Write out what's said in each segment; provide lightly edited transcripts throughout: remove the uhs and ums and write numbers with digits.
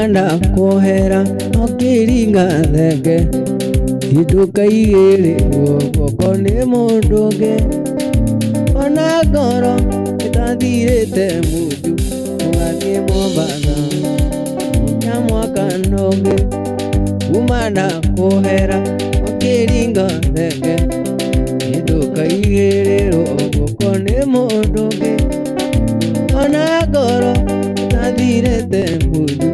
umanda kohera okiringa thenge iduka igiri guoko ni munduge ona ngoro itathirite munju ugathie Mombatha nyamwaka nonge umanda kohera okiringa thenge iduka igiri guoko ni munduge ona ngoro itathirite munju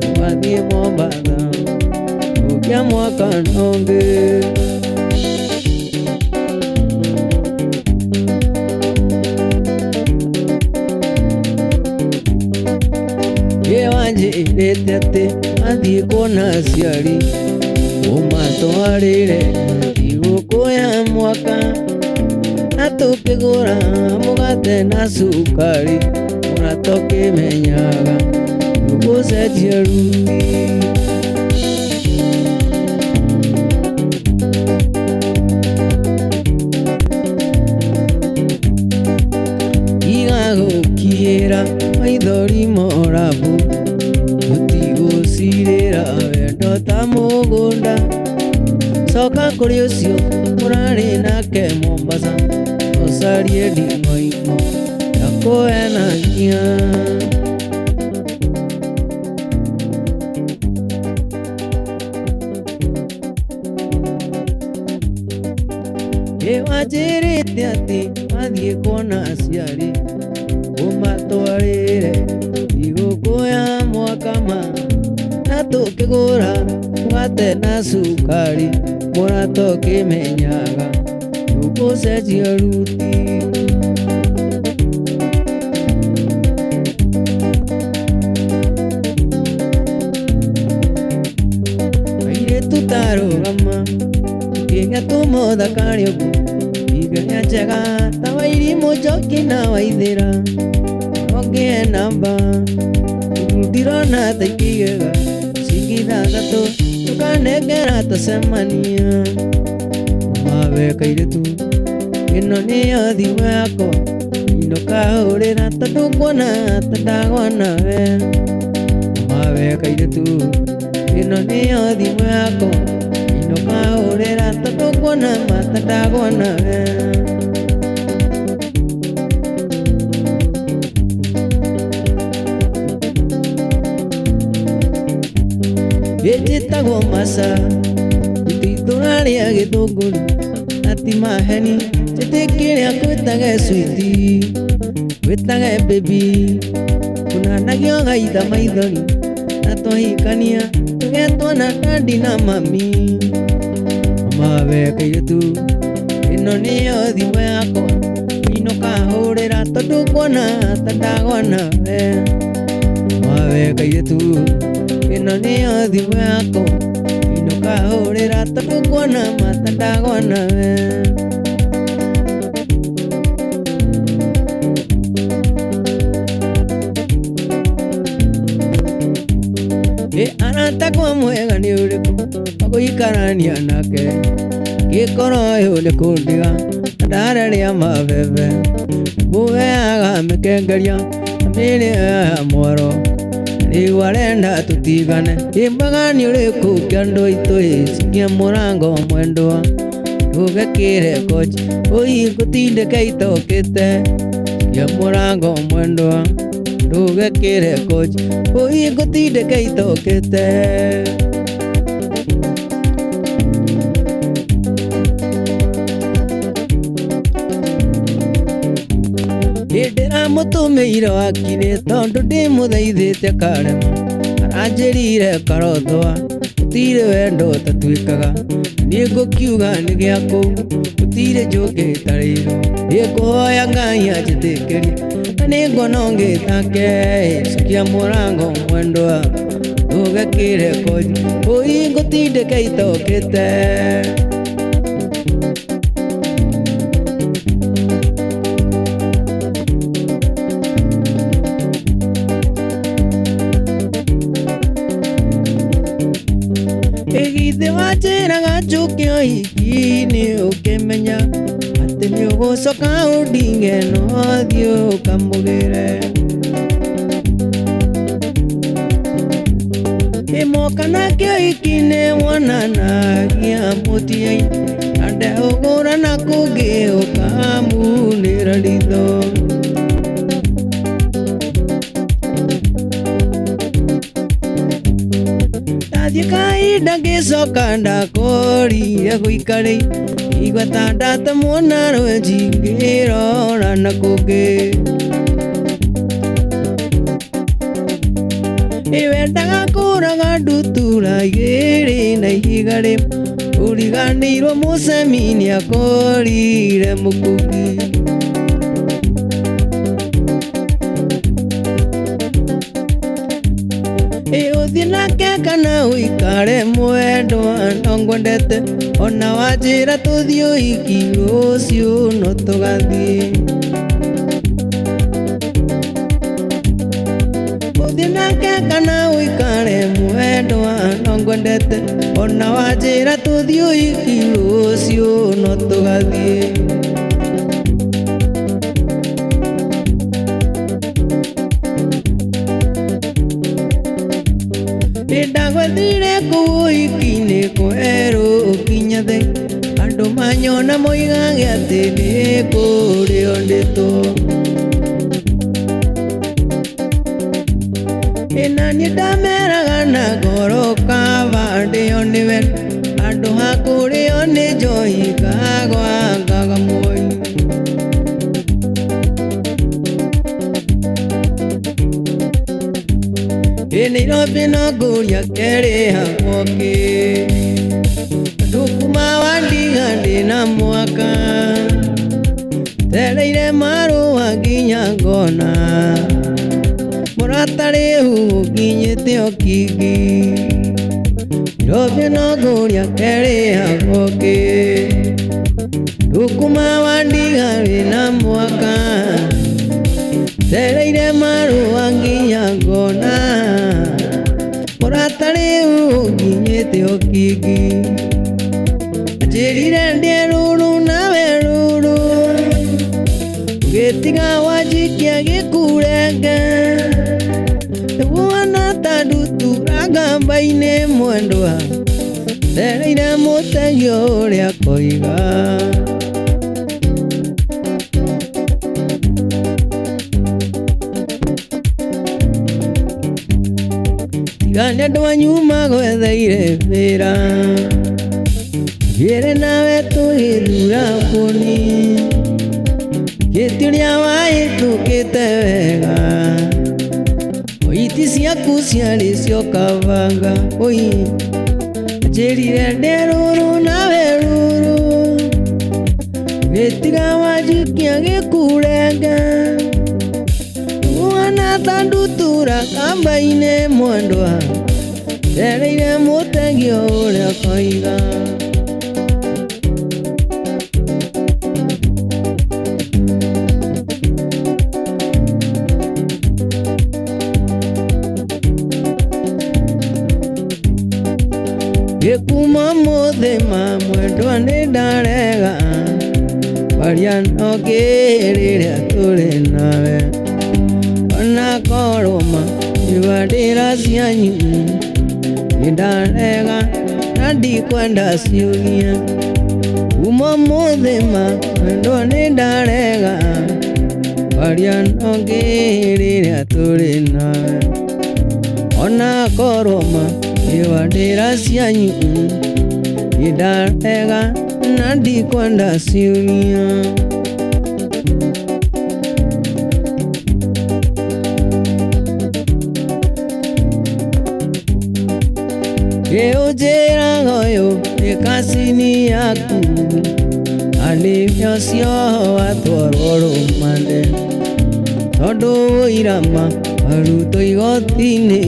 ugathie Mombatha nyamwaka nonge wanjirite ati athie kuona aciari umatwarire thigũkũ ya mwaka na tũkĩgũra mũgate na cukari ũrĩa tũkĩmenyaga gũcenjia ruthi igagũkiĩra maithori morabu gutigũcirĩra wendo ta mũgũnda coka kũrĩ ũcio mũrarĩ nake Mombasa ũcarie nding'oing'o ya kũhenania wanjĩrĩte atĩ athiĩ kuona aciari ũmatwarĩre thigũkũ ya mwaka ma na tũkĩgũra mũgate na cukari mũrĩa tũkĩmenyaga tũgũcenjia ruti airĩtu tarũgama tũkĩgĩa tũmũthakari ũguo igania njega ta Wairimũ Njoki na Waithĩra ongea namba ndirona ta ikĩgega ciringi ithathatũ tũkanengera tũcemania mawe kairĩtu ĩno nĩyo thimũ yakwa inũka hũrĩra tondũ nguona ta ndagwa nawe mawe kairĩtu ĩno nĩyo thimũ yakwa inũka hũrĩra tondũ nguona ta ndagwa nawe gĩtagwo Masa ititũrarĩa gĩthũngũri ati maheni njĩtĩkĩrĩa gwĩtage switi gwĩtage baby kunanagio gaitha maithori na twahikania tũgetwo na dadi na mami mawe kairĩtu ĩno nĩyo thimũ yakwa inũka hũrĩra tondũ nguona ta ndagwa nawe mawe kairĩtu ĩno nĩyo thimũ yakwa inũka hũrĩra tondũ nguona ta ndagwa nawe aratakwa mwega nĩ ũrĩkũ gũikarania nake gĩkorwo ũyũ nĩ kũndiga ndararĩa mabebe mũheaga mĩkengeria mĩrĩ ya mwaro rĩu arenda tũtigane kĩmbagani ũrĩkũ kĩa andũ aitũ cikia mũrango mwendwa ndũgekĩre koji ũigũtindĩka itokĩte cikia mũrango mwendwa ndũgekĩre koji ũigũtindĩka itokĩte ndĩramũtũmĩire wakinĩ tondũ ndĩmũthaithĩte karema aranjĩrire karothwa gũtirĩ wendo tatuĩkaga niĩ ngũkiuga nĩ gĩa kũu gũtirĩ njũngĩtarĩirwo ĩkũhoya Ngai anjĩtĩkĩrie na nĩ nguona ũngĩ take cikia mũrango mwendwa ndũgekĩre koji ũigũtindĩka itokĩte Githĩ wanjĩraga njũke ũhiki-inĩ ũkĩmenya atĩ nĩ ũgũcoka ũndinge no thiĩ ũkamũgĩre Mokana kyo ikine wanana kia motiai ande ogora na kuge okamu neralido Tadikai dage sokanda kori aguikare igwatanda tamona rojingero na kuge Iwendaga kuraga ndutura igiri na igare uriganirwo mucemi akorire mukugi Uthi nake kana uikare mwendwa nongwendete ona wanjira tuthii uiki ruciu no tugathii Nake kana uikare mwendwa nongwendete ona wanjira tuthii uiki ruciu no tugathii Ndagwethire kuiki-ini kweru ukinyathe andu manyona moigage ati ni kurio ndito Nani ndameraga na ngoro kaba ndio niwe andu hakurio ni njoi kagwa ngaga moi Nairobi no nguria keri hakoki ndukuma wandiga ndina mwaka tereire marua nginya ngona Muratari ukinyite okigi Nairobi no nguria keri hakoki ndukuma wandiga ndina mwaka tereire marua nginya ngona Muratari ukinyite okigi Ajirire ndie ruru nawe ruru Getiga wajikia gikurenge Wana tadutura gamba-ini mwendwa Tereire mutegio uria koiga Tigani andu anyu magwetheire wira Gire nawe tugithura kuni Gituria waitukite wega Oiti ciaku ciarĩ cio kabanga Oi Njĩrire ndĩ rũrũ nawe rũrũ Gĩtiga wanjikia gĩkurenge Mwana ta ndutura kamba-inĩ mwendwa Tereire mũtegio ũrĩa koiga Gĩkuma mũthĩma mwendwa nĩ ndarega Waria no kĩrĩrĩa tũrĩ nawe Ona koroma ibadĩra cianyu Nĩ ndarega na ndikwenda ciũgia Kuma mũthĩma mwendwa nĩ ndarega Waria no kĩrĩrĩa tũrĩ nawe Ona koroma ibadĩra cianyu Nĩ ndarega na ndikwenda ciũgia Ũnjĩraga ũyũ nĩ kacini yaku Anĩbio cio watwarwo rũmande Tondũ ũirama arutwo igoti-inĩ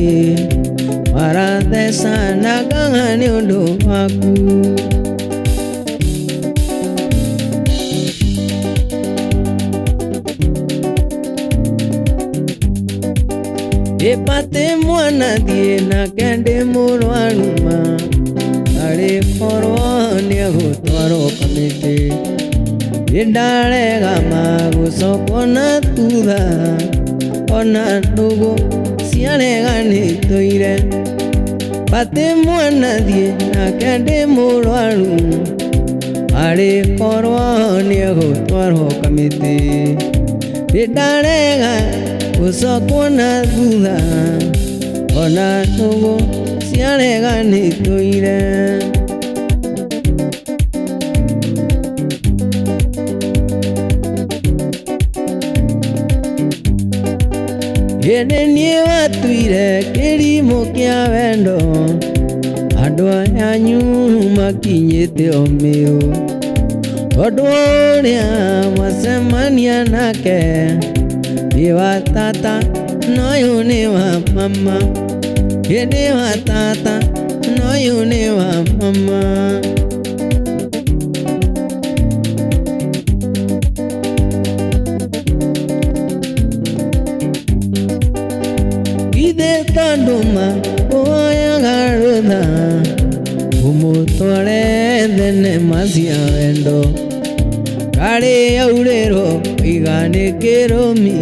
Marathecana ng'ang'a nĩ ũndũ waku Ĩpatĩ mwana thiĩ nake ndĩ mũrwaru ma Arĩkorwo nĩegũtwarwo kamĩtĩ Nĩ ndarega magũcokwo na thutha Ona ndũgũ ciarega nĩ tũire Pate mwana die na kende mulwaru Ari korwa niego twarho kamiti Ridarega usoko na thutha Ona nugu ciarega ni tuire Yene nie watuire kirimo kia wendo Andu anyu makinyite omio Tondu uria mwacemania nake Ni wa tata noyu ni wa mama Ni wa tata noyu ni wa mama Ide tanduma oya garuna Umutore dene masia wendo Kare yaurero igane keromi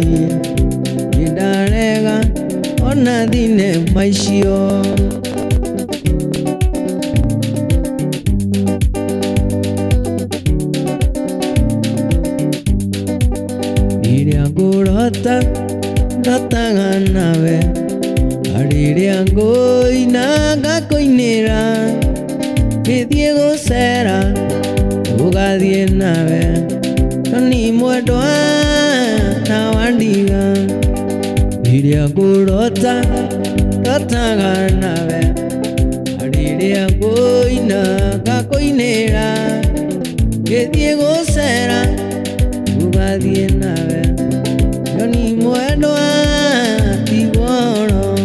Idarega ona dine maishio Iriangurota Rataga nawe Arirango inaga koinera Kithie gocera ugathie nawe Ni mwendwa na wandiga Iria ngurota Rataga nawe Arirango inaga koinera Kithie gocera ugathie nawe Ni mwendwa tigoro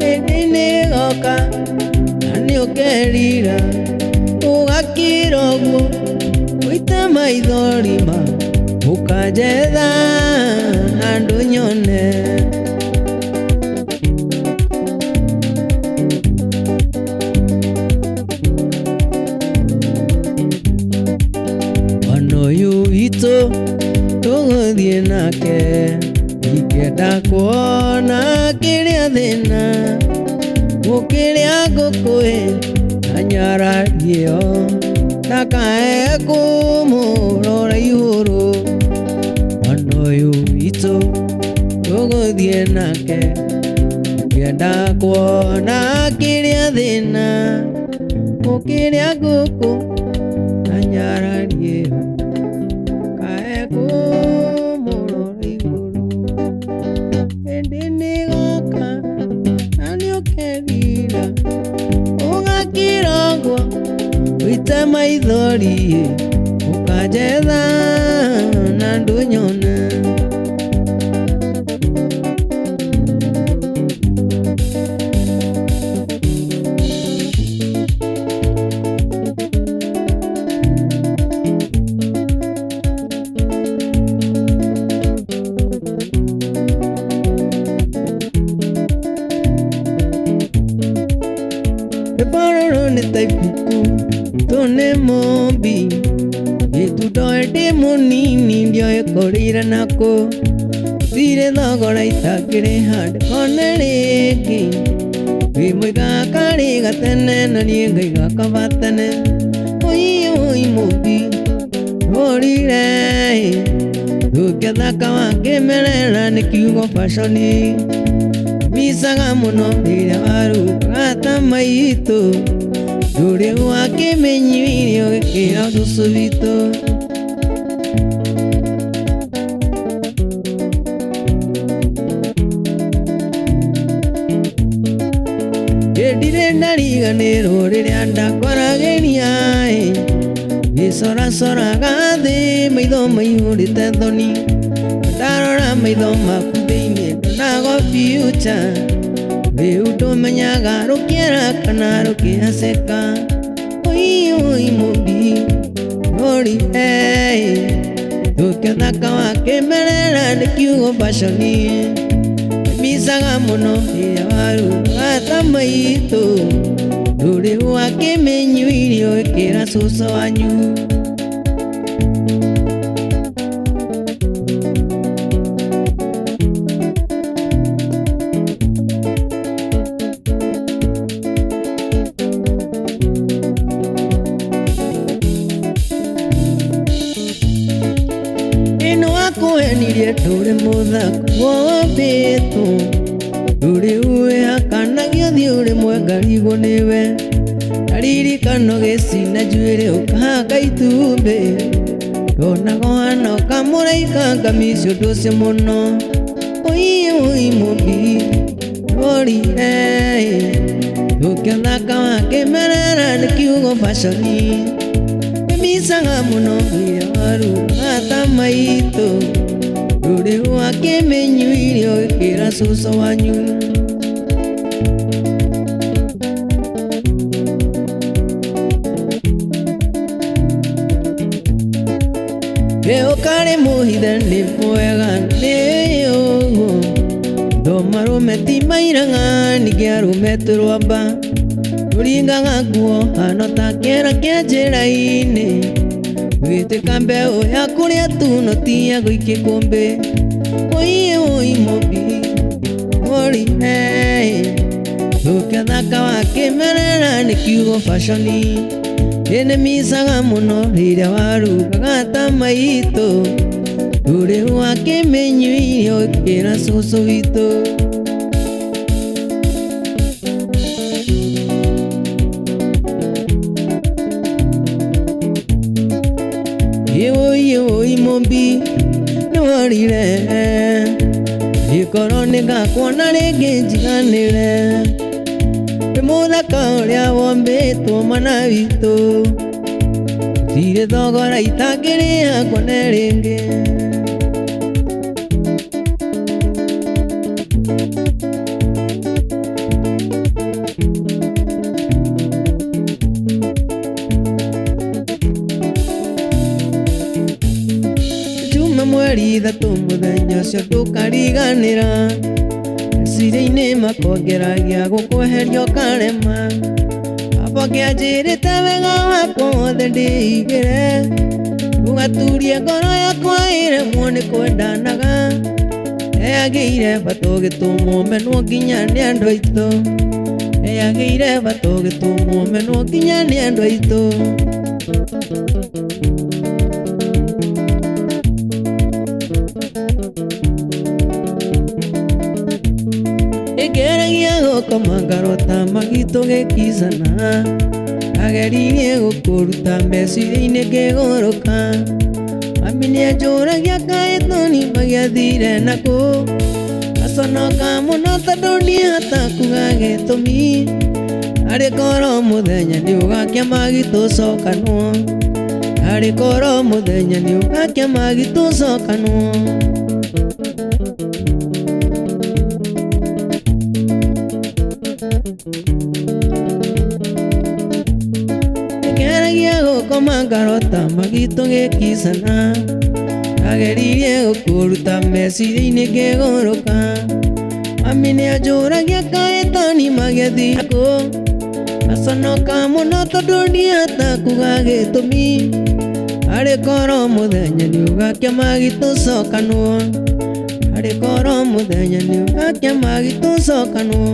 Edine goka Nani ukerira Ugakirogwo Uita maithorima Ukajetha Andu nyone Wanoyu ito Tuguthie nake Ikenda kuona kiria thina Mukiria ngukui Anyarario Takae kumurora iguru Wanoyu ito Tuguthie nake Ikenda kuona kiria thina Mukiria nguku Anyarario Kae kumurora iguru Endini goka Nani ukerira Ugakirogwo Uita maithori Ukajetha Nandu nyone Tone mombi Itudoete munini ndio ekorira nako Thire thogora itakire hand konereki Wimwiga kari gatene na nie ngaiga kabatene Oi mombi Orire Dukia kawa kemerera ni kiugo fashoni Misaga muno rira waru Gata maitu Dure wake menyirio Gekira susubito Yedire nariganero Rira ndakoragenia Isora gathi Maitho maihurite thoni Ndarora maitho maku thiini Nago future Riu ndumenyaga rukiera kana rukiaceka Oi mugi Rori Dukia wake merera ni kiugo fashoni Misaga muno Rira waru Gata maitu Dure wake menyuirio Ekira suso wanyu Wairie ndũrĩ mũthaka wa mbĩtũ, ndũrĩ uĩ akanagio thiĩ ũrĩ mwengarigũ nĩwe, karirikano gĩcina njuĩrĩ ũkahanga itumbĩ, ndonaga ũhana ũkamũraika ngamici ũndũ ũcio mũno. Oi mũmbi nĩworire tũkĩthaka wakĩmerera nĩ kiugo baconi, nĩmicaga mũno rĩrĩa waruga ta maitũ, ndũrĩ wakĩmĩnyuire ũgĩkĩra cũcũ wanyu. Ũkarĩ mũhithe nĩ mwega nĩ ũguo, thoma rũme ti mairaga ningĩ arũme tũrwamba, tũringaga nguo hano ta kĩera kĩa njĩra-inĩ, gwĩtĩka mbeũ ya kũrĩa tuno ti ya gũikia ikũmbĩ. Oi mũmbi worire tũkĩthaka wakĩmerera nĩ kiugo baconi, nĩmicaga mũno rĩrĩa warugaga ta maitũ, ndũrĩ wakĩmĩnyuire ũgĩkĩra cũcũ witũ. Oi mũmbi nĩworire gĩkorwo nĩgakuona rĩngĩ njiganĩre, nĩ mũthaka ũrĩa wombĩtwo mwana witũ, tirĩ thogora itangĩrĩha kuona rĩngĩ. Juma mweri ithatũ mũthenya ũcio ndũkariganĩra, meciria-inĩ makongeragia gũkweheria ũkarema, aba kĩanjĩrĩte wega wakwa wothe ndĩigĩre, ndũgaturie ngoro yakwa ĩremwo nĩ kwendanaga, eyagĩire bata ũgĩtũmwo menwo nginya nĩ andũ aitũ, eyagĩire bata ũgĩtũmwo menwo nginya nĩ andũ aitũ. Ngeragia gũkoma ngarota magitũ gĩkicana, ngageririe gũkũruta meciria-inĩ ngĩgũrũka, mami nĩanjũragia kaĩ tũnimagia thire nakũ, gaconoka mũno tondũ ndiahota kuga gĩtũmi, harĩ korwo mũthenya nĩũgakia magitũ cokanwo, harĩ korwo mũthenya nĩũgakia magitũ cokanwo. Ngeragia gũkoma ngarota magitũ gĩkicana, ngageririe gũkũruta meciria-inĩ ngĩgũrũka, mami nĩanjũragia kaĩ tũnimagia thire nakũ, gaconoka mũno tondũ ndiahota kuga gĩtũmi, harĩ korwo mũthenya nĩũgakia magitũ cokanwo, harĩ korwo mũthenya nĩũgakia magitũ cokanwo.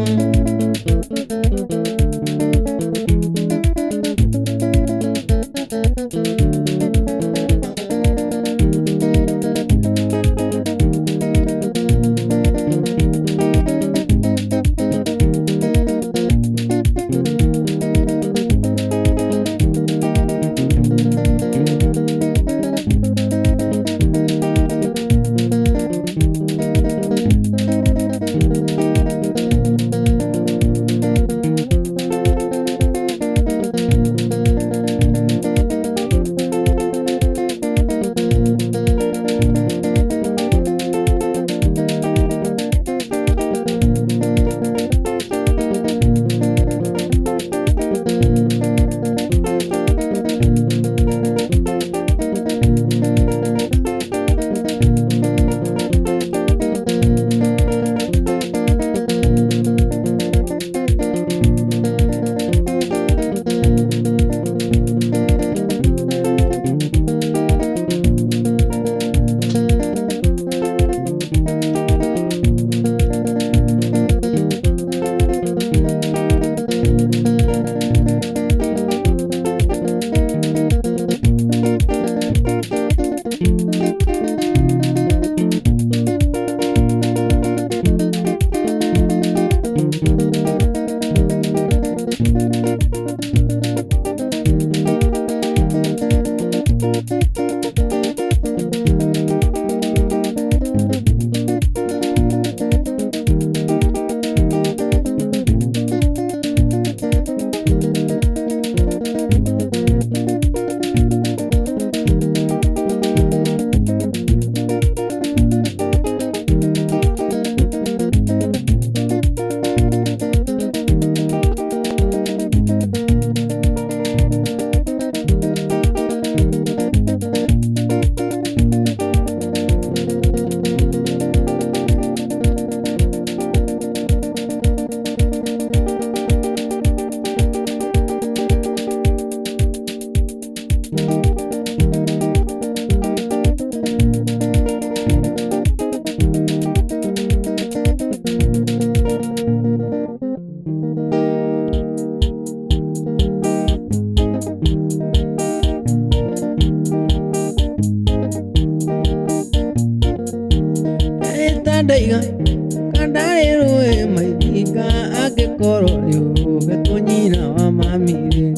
mire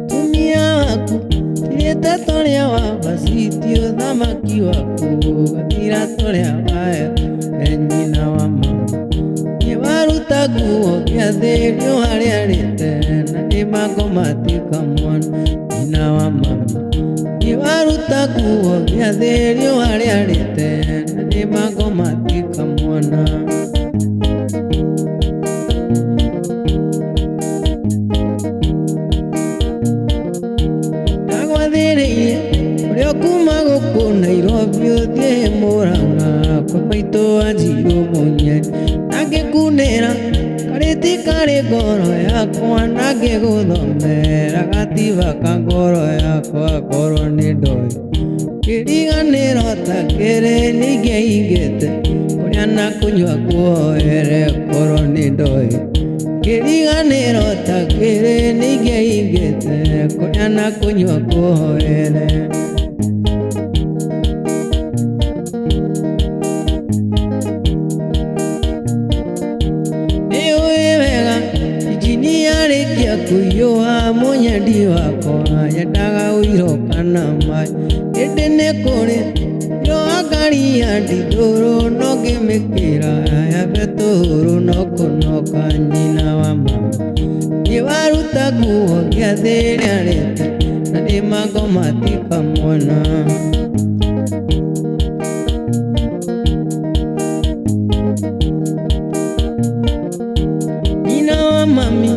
tumia waku tirite toria wa basitio thamaki waku gatira toria wae nyina wa mama waruta nguo gĩathĩ-inĩ harĩa rĩte na nĩ makomatika mwana nyina wa mama waruta nguo gĩathĩ-inĩ harĩa rĩte na nĩ makomatika mwana ndagwathĩrĩirie ũrĩa kuma gũkũ Nairobi ũthiĩ Mũrang'a kwa maitũ Wanjirũ Mũnyeri ngĩkunĩra karĩti karĩ ngoro yakwa na ngĩgũthomera gatiba ka ngoro yakwa korwo nĩ ndoĩ kĩriganĩro ta kĩrĩ nĩingĩhingĩte kũrĩa na kũnyua kuoere korwo nĩ ndoĩ kĩriganĩro ta kĩrĩ nĩingĩhingĩte kũrĩa na kũnyua kuoere kũiyũa mũnyendi wakwa yendaga ũiro kana maĩ ĩndĩ nĩ kũrĩ yũa ngari ya ndithũrũ no ngĩmĩkĩra yambe tũhũrũ no kũnoka nyina wa mama waruta nguo gĩathĩ rĩa rĩte na nĩ makomatika mwana nyina wa mami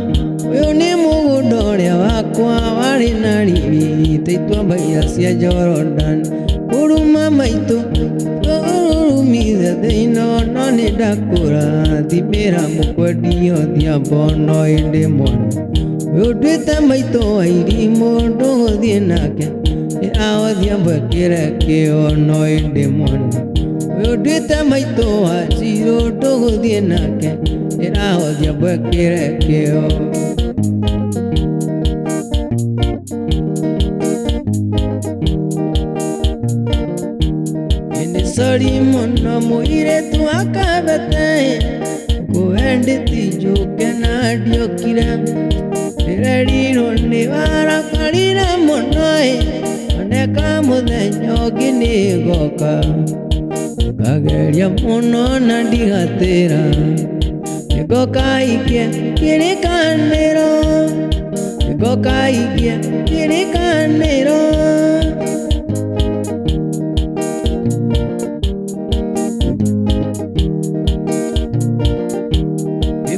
ũyũ nĩ mũgũnda ũrĩa wakwa warĩ na riri ta ituamba cia Jordan ũruma maitũ ũrumithe thĩinĩ no nĩ ndakũra thimĩra mũkwendia Odhiambo no ĩndĩ mwana ũyũ nduĩte maitũ wa irimũ ndũgũthiĩ nake ĩra Odhiambo ĩkĩre kĩo no ĩndĩ mwana ũyũ nduĩte maitũ wa Wanjirũ ndũgũthiĩ nake ĩra Odhiambo ĩkĩre kĩo Sorry mũno mũirĩtu wa Kabete ngwendete njũke na ndiokire ndĩrerirwo nĩ warakarire mũno oneka mũthenya ũngĩ nĩgoka ngageria mũno na ndigatĩra nĩgoka ikie kĩrĩkanĩro nĩgoka ikie kĩrĩkanĩro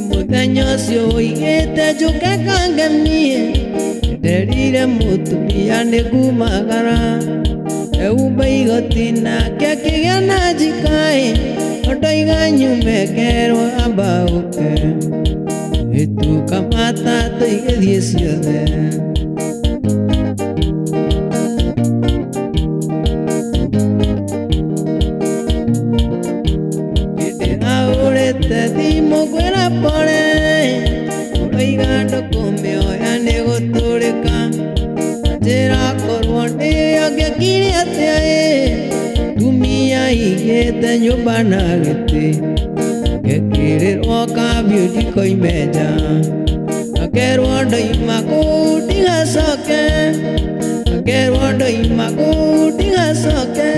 mũthenya ũcio ũigĩte njũke kangemie nderire mũtumia nĩ kumagara eumba igoti nake akĩgĩa na njikaĩ ondoiga nyume ngerwo amba ũke gĩtuka matatũ igĩthiĩ ciothe ndĩraũrĩte thimũ ngwĩra pore ũroiga ndũkũmĩoya nĩ gũtũrĩka njĩra korwo ndĩyo ngĩkire atĩa tumia igĩte nyũmba na gĩtĩ ngĩkĩrĩrwo kambiũ ndikoime nja ngakerwo ndoima kũu ndigacoke ngakerwo ndoima kũu ndigacoke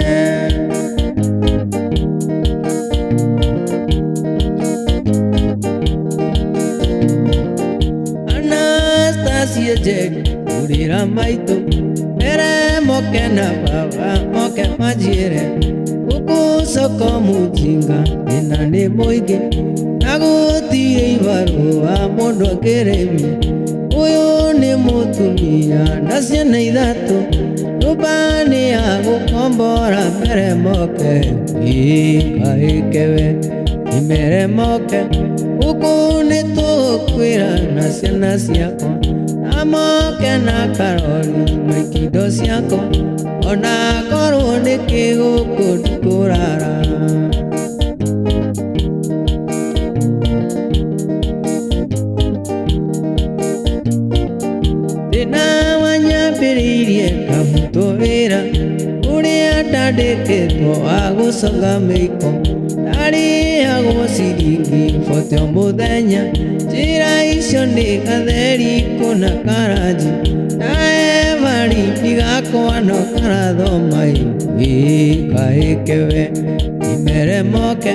Anastasia Njeri urĩra maitũ mbere moke na baba moke manjĩre gũkũ soko mũjinga thĩna nĩ mũingĩ na gũtirĩ ibarũa mũndũ akĩrĩmia ũyũ nĩ mũtumia na ciana ithatũ nyũmba nĩ ya gũkombora mbere moke ikaĩkewe imere moke gũkũ nĩ tũgũkwĩra na ciana ciakwa na moke na karori maikindo ciakwa ona korwo nĩ kĩgũkũ ndikũrara ndĩna wanyambĩrĩirie kamũtũ wĩra ũrĩa ndandĩkĩtwo wa gũconga mĩiko Dari hago siriki fote omudenya Jira isyo ndikadheri kuna karaji Nae vari nigako ano karadhomai Vika ekewe imere moke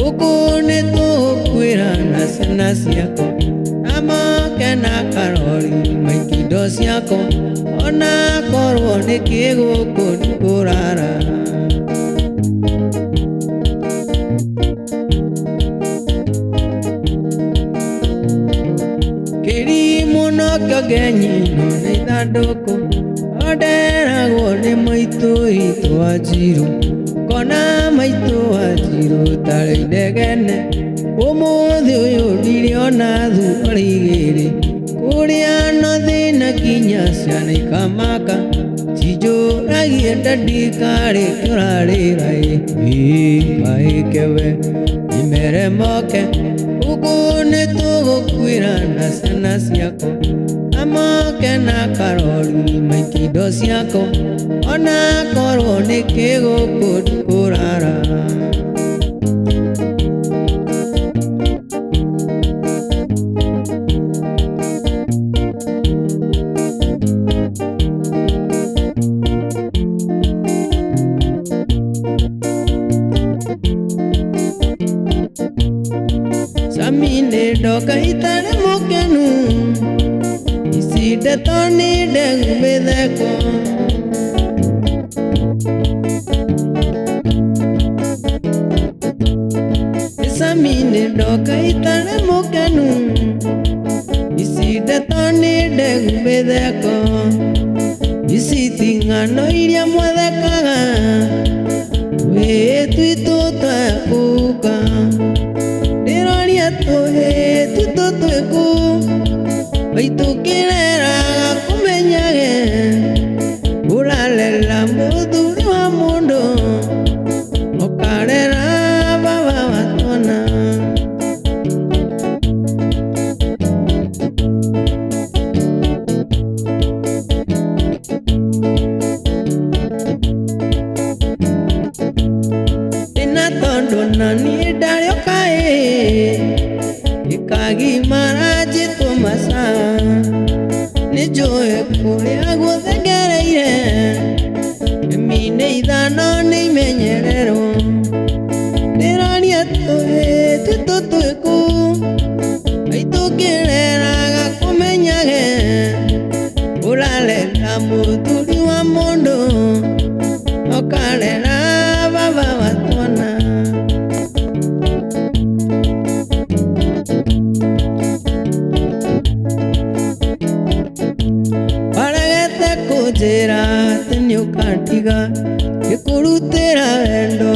Ukune tukwira nasena siyako Namoke na karori maikido siyako Ona korwo nikigo kurara Genyi no neithandũkũ onderagwo nĩ maitũ itũ Wanjiru kona maitũ Wanjiru tarĩ inegene ũmũthĩ ũyũ ndiriona thũgũrĩ igĩrĩ kũrĩa no thĩna kinya ciana ikamaka cinjũragie ndandikarĩ kĩrarĩra ĩkaĩkewe imere moke ũguo nĩtũgũkwĩra na ciana ciakwa Amoke na karori maikido siako Ona korwo nikigũkũ kurara Samine doka itare mokenu Iside toni deng bedeko Isamine doka itare mokenu Iside toni deng bedeko Isitinga no iria mwedekaga We tuito takuka Niroria tuhe tuto tueku Waitukirera kumenyage Uralela muthuri wa mundu Ukarera baba watona Ina tondo nani dariokae Ikagimara jitu masa Nijoe kuria guthegereire Mine ithano nimenyerero Nirania tuhe tuto tueku Aitukireraga kumenyage Uralela muthuri wa mundu Ukarera baba watona Jera tenyo katiga Yekurutera wendo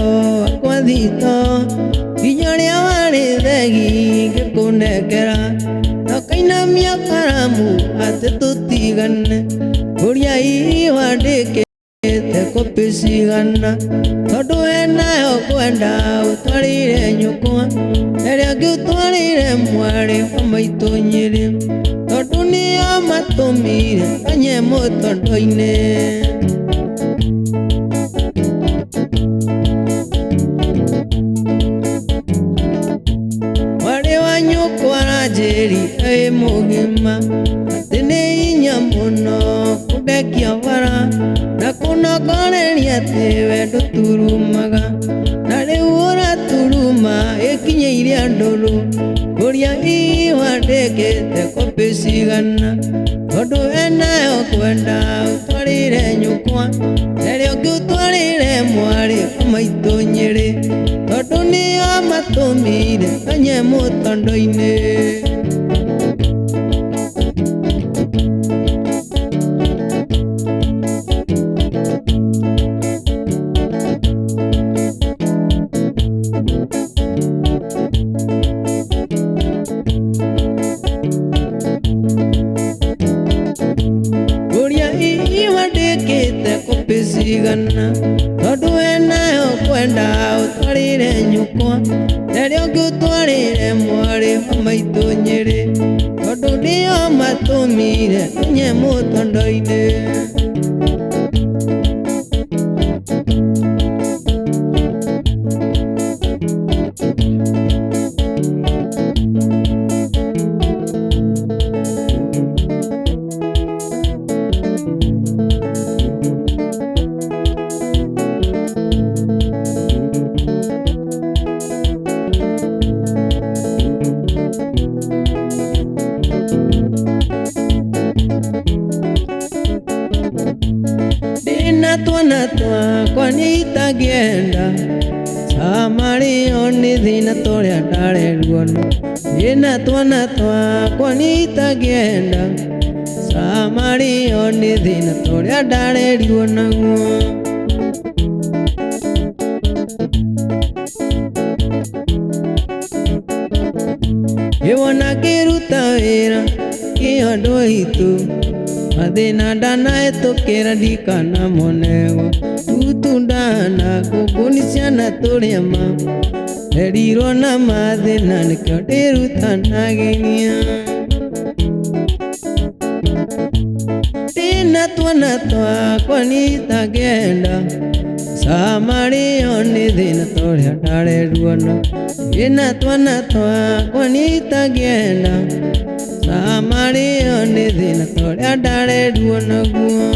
kwa dhito Inyoria wale dhegi kekunekera Nakaina miya karamu ate tutigane Kuria iwa deke te kopisigana Todo enayo kwenda utwarire nyukua Eria kiutwarire mwari wamaito nyiri Todo niyo matumire kanye mutondoine Wari wa nyukwa Ranjeri mugima Ati ni inya muno kudekia bara Na kunogoreria ati wendo turumaga Na riu uraturuma ikinyĩire andũru Kuria iwa ndĩkĩte kopisigana Tondu enayo kwenda utwarire nyukwa Eria ũngĩ utwarire mwari wamaito nyiri Tondu niyo matumire kanye mutondoine Sigana Tondu enayo kwenda utwarire nyukwa Eria ũngĩ utwarire mwari wamaito nyiri Tondu niyo matumire kanye mutondoine Dina twa kwani itagienda Samari oni dhina toria dare ruono Dina twa kwani itagienda Samari oni dhina toria dare ruono Yewana kiruta wira kiyondo itu Madina dana eto kera dikana monego Tutundana kukunisiana turiama Eriro na madina nikyotiruta naginia Dina twa kwani itagenda Samari oni dhina toria dare ruono Dina twa kwani itagenda Samari oni dhina toria dare ruono guo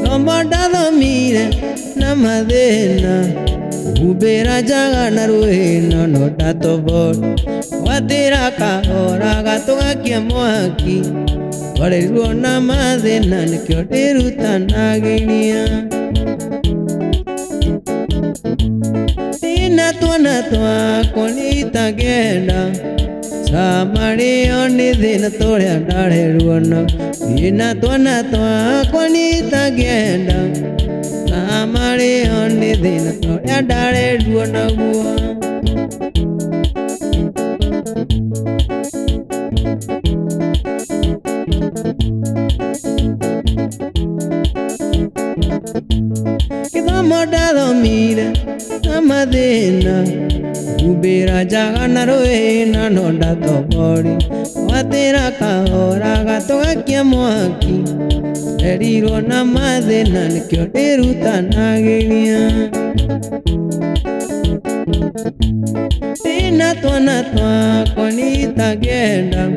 Lombada mire na madena Ubera jaga na ruena no tato bor Watira kahora gatoga kia moaki Wale ruona madena nikyotiruta naginia Dina twa kwani itagenda Samari oni dhina toria dare ruono Dina twa kwani itagenda Samari oni dhina toria dare ruono guo Kidamodado mire Namadena Ubera jaga na roena no dato bori Watira kahora gatoga kia moaki Eriro na madena nikyotiruta naginia Dina twa kwani itagenda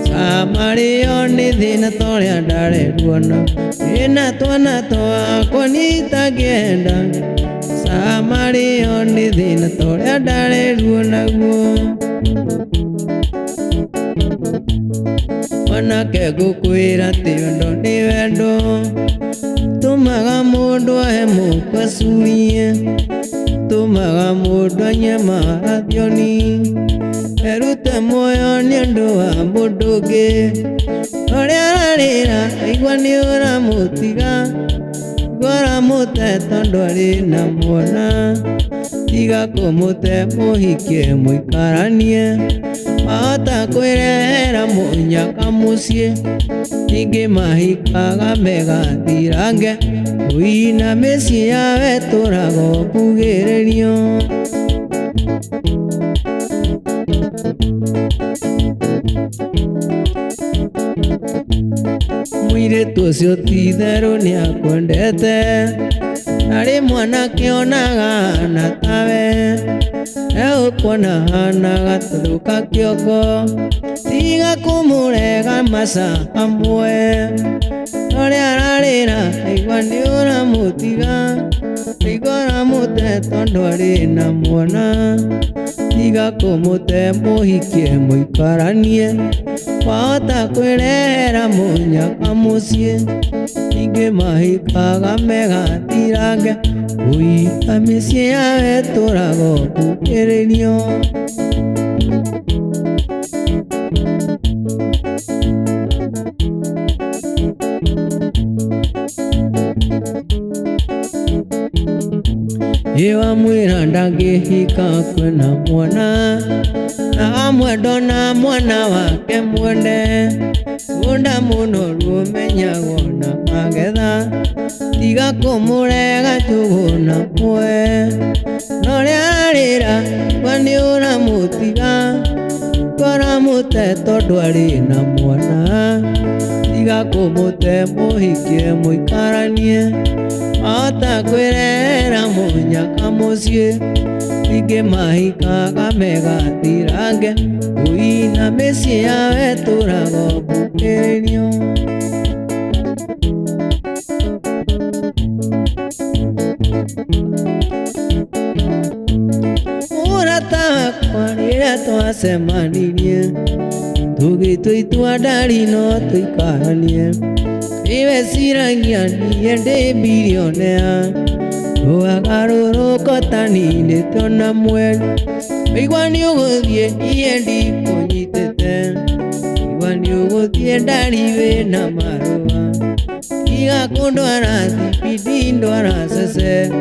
Samari oni dhina toria dare ruono Dina twa kwani itagenda Samari oni dhina toria dare ruono guo Wanake gukwira tiondo ni wendo Tumaga mundu ahe mukwasurie Tumaga mundu anyamara thioni Erute moyo ni undu wa mundu ungi Oria ararira aigua ni uramutiga Goramute tondu ari na muona Tiga kumute muhikie muikaranie Mahota kwirehera munyaka mucie Ningi mahikaga megathirange Uina mĩciĩ yawe tũrago kugĩrĩrio Mũirĩtu ũcio ti itherũ nĩakwendete Na rĩmwe anakĩonaga na tawe Egũkuona hana gatũrũka kĩongo Tiga kũmũrega maca amwe Oria ararĩra aigua nĩ ũramũtiga Aigua ũramũte tondu arĩ na mwana Tiga kũmũte mũhikie mũikaranie Wahota kwĩrehera mũnyaka mũciĩ Ningĩ mahikaga megathirange Ũina mĩciĩ yawe tũrago kugĩrĩrio Wamwĩra ndangĩhika kwĩna mwana Na amwe ndona mwana wake mwende Gũnda mũnoru ũmenyagwo na magetha Tiga kũmũrega njũgũ na mwe Norĩa ararĩra we nĩ ũramũtiga Ũramũte tondu arĩ na mwana Tiga kũmũte mũhikie mũikaranie Wahota kwĩrehera mũnyaka mũciĩ Ningĩ mahikaga megathirange Ũina mĩciĩ yawe tũrago kugĩrĩrio Mũrata toa se maninie Tugi tui tua dari no tui karanie Iwe sirangia ni ende bilionea Oa karoro kotani ne tona mwen Iwani ugodie ni endi konyitete Iwani ugodie dari we na maroa Iga kondo arasi pidindo arasese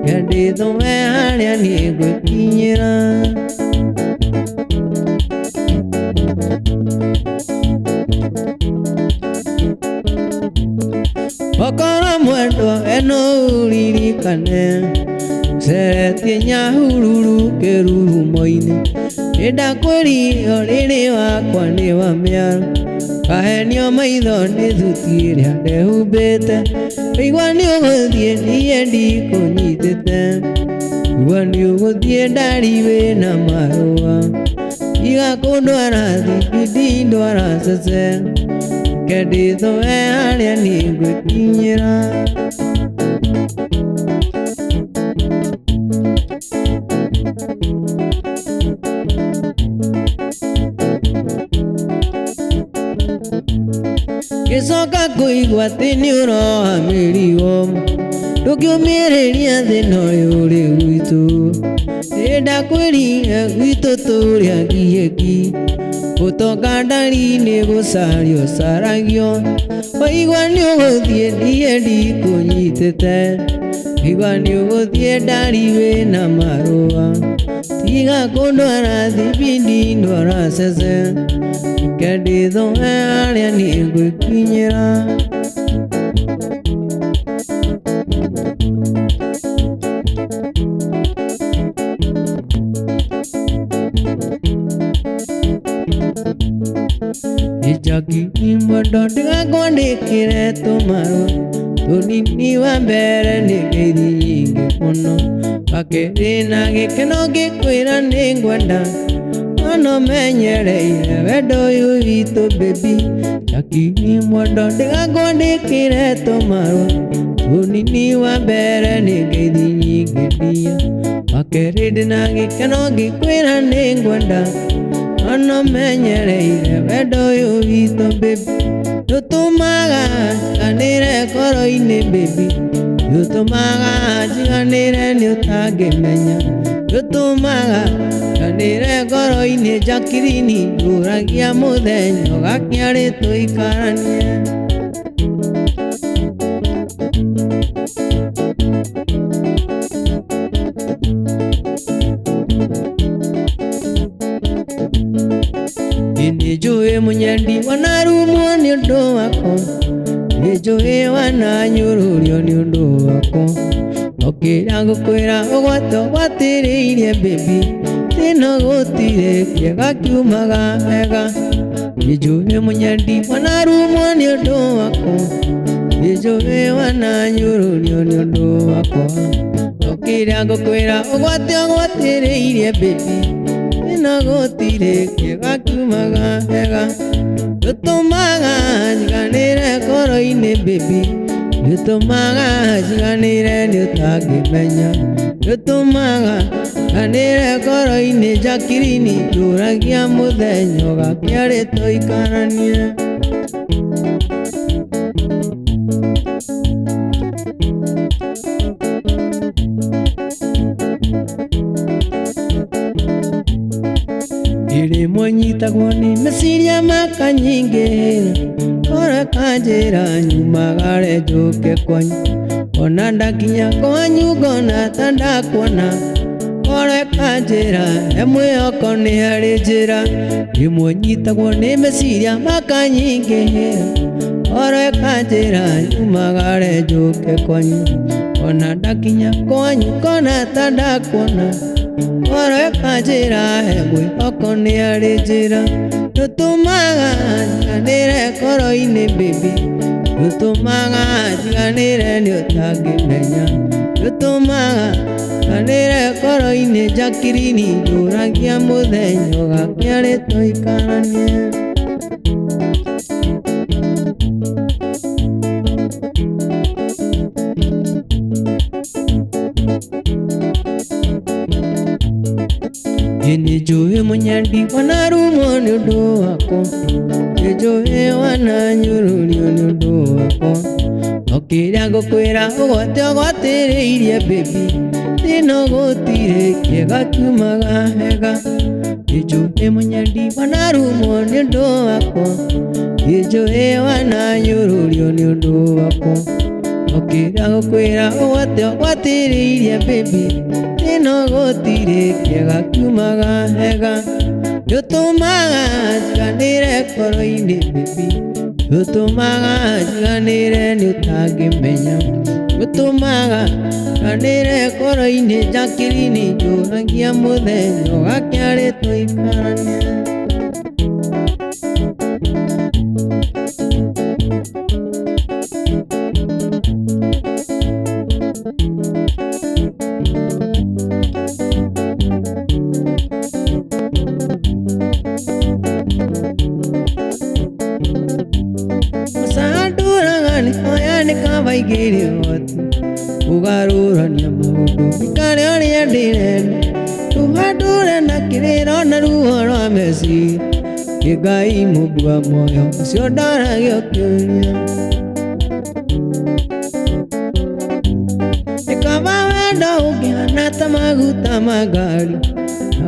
Yandi tome haria ni kwe kinyera Okoro muerto eno uririkane Sereti nyahururu keruru moine Eda kweri oriri wakwa ni wamiaru Kahenio maitho ni thutire ande hubete Igwa ni uguthie ni endi kunyitete Igwa ni uguthie ndari we na marua Iga kundwara thibidi ndwara sese Kendi thoe haria ni ngwikinyira Gicoka kuigua ati ni uroha mirigo Ndukiumiriria thina uyu uri gwitu Ndenda kwirira gwitu turia gieki Gutoka ndari-ini gucario caragio Waigua ni uguthie ni endi kunyitete Igua ni uguthie ndari we na marua Tiga kundwara thibindi ndwara cece Kendi thoe haria ni ngwikinyira Ijaki imwendo ndigakwandikire tumarua Tunini wa mbere ni ngeithi nyingi muno Gakiri na gikeno gikwira ni ngwenda Ono menyereire wendo uyu witu baby Jaki imwendo ndigakwandikire tumarua Tunini wa mbere ni ngeithi nyingi ndia Gakiri na gikeno gikwira ni ngwenda Ono menyereire wendo uyu witu baby Yutumaga jiganire koro-ini baby Yutumaga jiganire ni utangimenya Yutumaga jiganire koro-ini Jakiri-ini nduragia muthenya ugakinya ri tuikaranie Nijue munyendi wanarumwo ni undu wako Nijue wananyururio ni undu wako Okira ngukwira ugwate gwatiriirie baby Tino gutire kiega kiumaga wega Nijue munyendi wanarumwo ni undu wako Nijue wananyururio ni undu wako Okira ngukwira ugwate gwatiriirie baby Nagotire kiega kiumaga wega Yutumaga jiganire koro-ini baby Yutumaga jiganire ni utangimenya Yutumaga jiganire koro-ini Jakiri-ini nduragia muthenya ugakinya ri tuikaranie Nyitagwo ni meciria makanyingĩra Kora kanjĩra nyumagare njũke kwanyu Ona ndakinya kwanyu ngona ta ndakuona Kora kanjĩra mwĩhoko nĩ harĩ njĩra Rĩmwe nyitagwo nĩ meciria makanyingĩra Kora kanjĩra nyumagare njũke kwanyu Ona ndakinya kwanyu ngona ta ndakuona Kora kanjĩra mwĩhoko nĩ harĩ njĩra Yutumaga jiganire koro-ini baby Yutumaga jiganire ni utangimenya Yutumaga jiganire koro-ini Jakiri-ini nduragia muthenya ugakinya ri tuikaranie Nijoe munyandi wanarumo nudo wako, nijoe wananyurulio nudo wako. Okira gokwera ogote irie baby, tino gotire kiega kiumaga hega. Nijoe munyandi wanarumo nudo wako, nijoe wananyurulio nudo wako. Okira gokwera ogote irie baby, tino gotire kiega kiumaga hega. Yutumaga jiganire koro-ini baby, yutumaga jiganire niutangimenya. Yutumaga jiganire koro-ini njakiri-ini njuragia muthenya ugakiari tuikarania. Waigiri watu ugarurania maundu ikare oria ndirenda tuhandure na kiriro na ruo rwa meciria Ngai mubua moyo ucio ndaragio kiuria ikaba wendo ungihana ta maguta ma ngari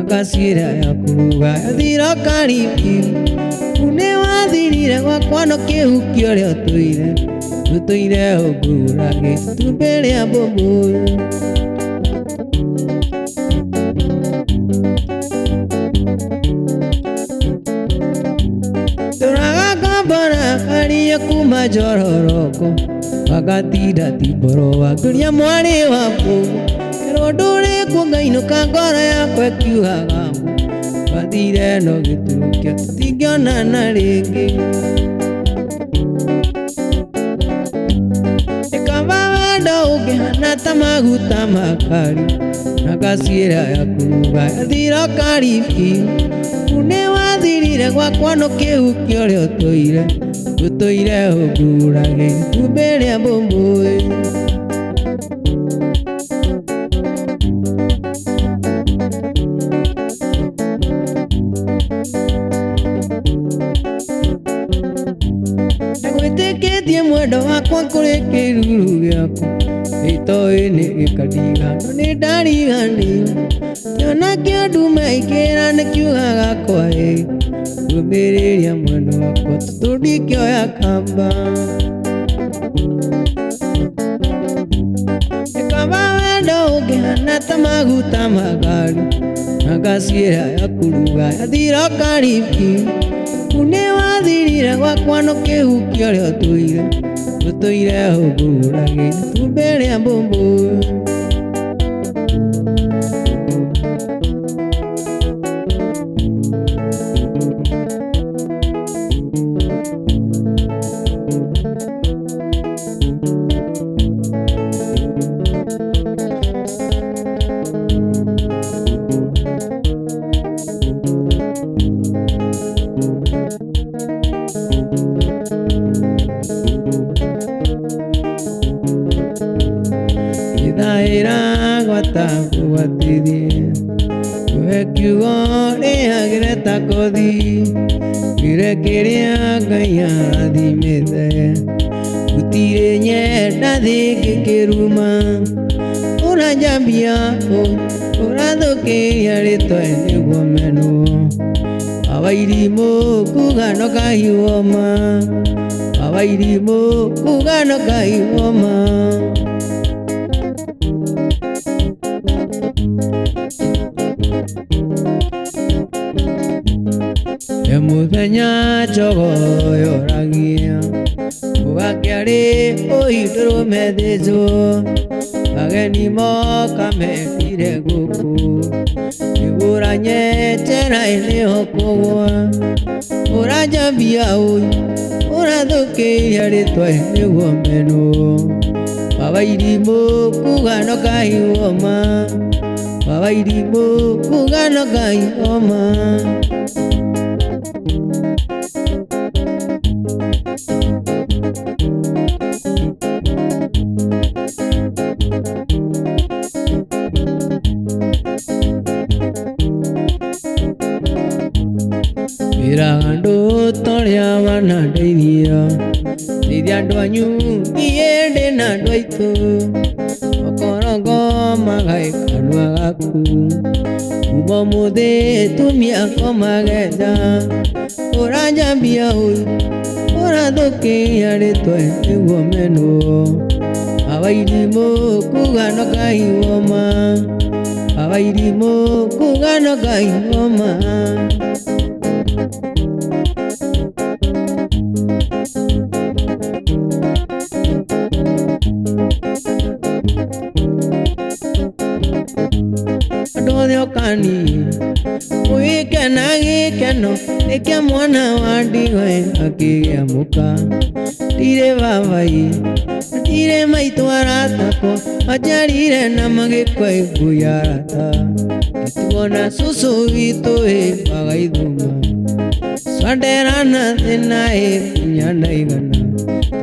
agacira ya kuruga thira karibi une wathirire gwakwa no kihukio ria tuire tutoire ogurage tubere abobo turaga kambara kariya kuma jororoko wagatira tiboro wakuria mwari wapu kirondure kungainuka ngoro yakwa kiugaga wathire no giturukia tutingionana ringi ungihana ta maguta makari nagacira ya kuruga thira karibi une wathirire gwakwa no kihukio ria tutoire ogurage tubere abomboi ndagwitikitie mwendo wakwa kuri kiruru giaku itoi ni gikadigano ni ndarigani yona kĩondu maikĩra nĩkiugaga kwaĩ ngũmĩrĩria mwendo wakwa tũndikĩoya kamba ĩkaba wendo ũngĩhana ta maguta ma ngari na ngaciĩra ya kuruga yathira karibi une wathirire gwakwa no kĩhukio ria tutoire ogurage tubere abobo Ira gwataku watithie we kiugo rĩagĩre ta kothi gire kĩrĩa Ngai arathimĩte gũtirĩ nyenda thĩ ngĩkĩruma ũranjambia ũrathũkĩria rĩtwa nĩguo menwo awairimũ kuga no kahiũoma awairimũ kuga no kahiũoma muthenya njogo yoragia ũgakĩarĩ ũhindũrwo methĩnjwo ageni moka mekire gũkũ igũranye njĩra-inĩ kũgwa ũranjambia ũyũ ũrathũkĩria rĩtwa nĩguo menwo wawairimũ kuga no kahiũoma wawairimũ kuga no kahiũoma Irando toria wana dedia Dedia doanyu iende na doito Okorogo magai kanwa aku Ubomode tumia komageda Ora jambia ui Ora doke yare toe uomeno Awairimo kugano kaiwoma Awairimo kugano kaiwoma Adodio kani Uike nagi keno Eke mwana wadiwe Akigia muka Tire vavai Tire maituarata ko Ajarire namage kwe kuyarata Kituona susu vitoe Pagaiduma Swaderana tenae Nyanda igana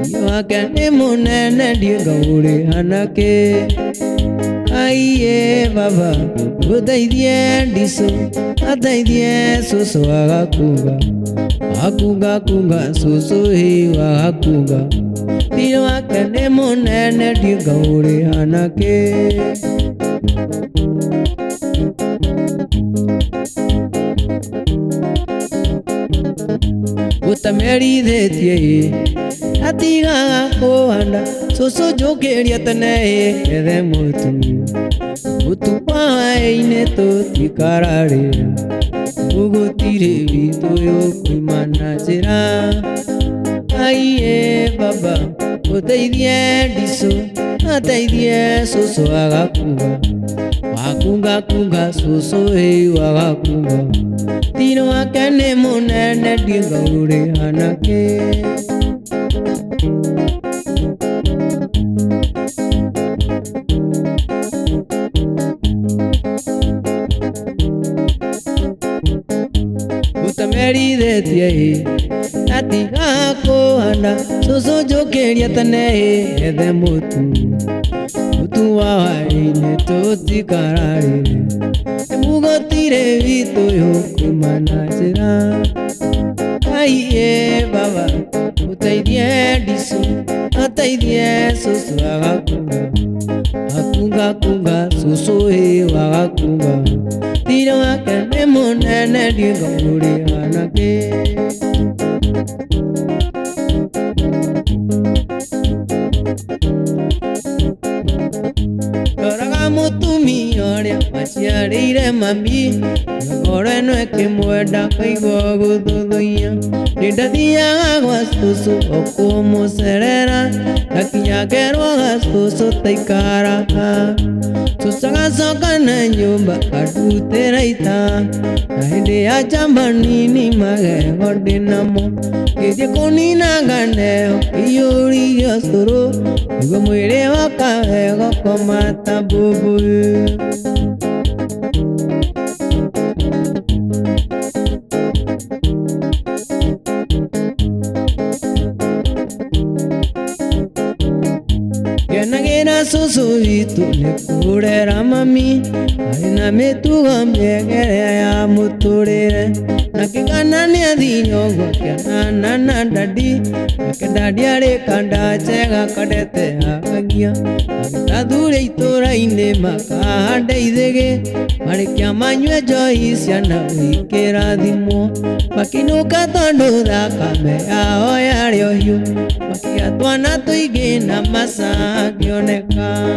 Tiwake nimunene Digaure hanake Aiye baba Udaidie diso Adaidie susu agakuga Akuga kuga susu hiwa akuga Tiro akene monene Digaure hanake Utameri de tie Atiga kohanda Susu jokeria tane Ede mutu Utupa ine to tikarare Ugo tire vito yo kuimana jera Aiye baba Udaidie diso Adaidie susu agakuga Wakunga kunga susu hei wagakuga Tiro akane monene Digaure hanake Utameri de tie Atiga kohanda Susu jokeria tane Ede mutu Mutu wawaine Toti karare Mugo tire vito yo Kumana jera Aiye baba Utaidie diso Ataidie susu agakuga Akunga kunga susu he wagakuga Tiro akane monene Digaure hanake Toraga mutumi oria Maciarire mami Nagore no eke mueda Kaigo guthuthia Nindathia agwa susu Okumu serera Nakinya kerwaga susu taikara Susaga soka na nyumba Kadutera ita Na hindi ya chamba nini Magego dinamo Kije kunina ganeo Iyuri yosuru Igo mwire wakawego Komata bubu Nagira susu vitu Nekurera mami Aina metuga Miegere ya muturire Nakigana ni adinyogo Kiana na dadi Nake dadi arekanda Chega kadete hakagia Agitadure itora ine Makahande idege Marikia manywe joi Siana wikera dhimo Makinuka tondo Dhaka yao yario hiu Makia tuana tuigina Masa kioneka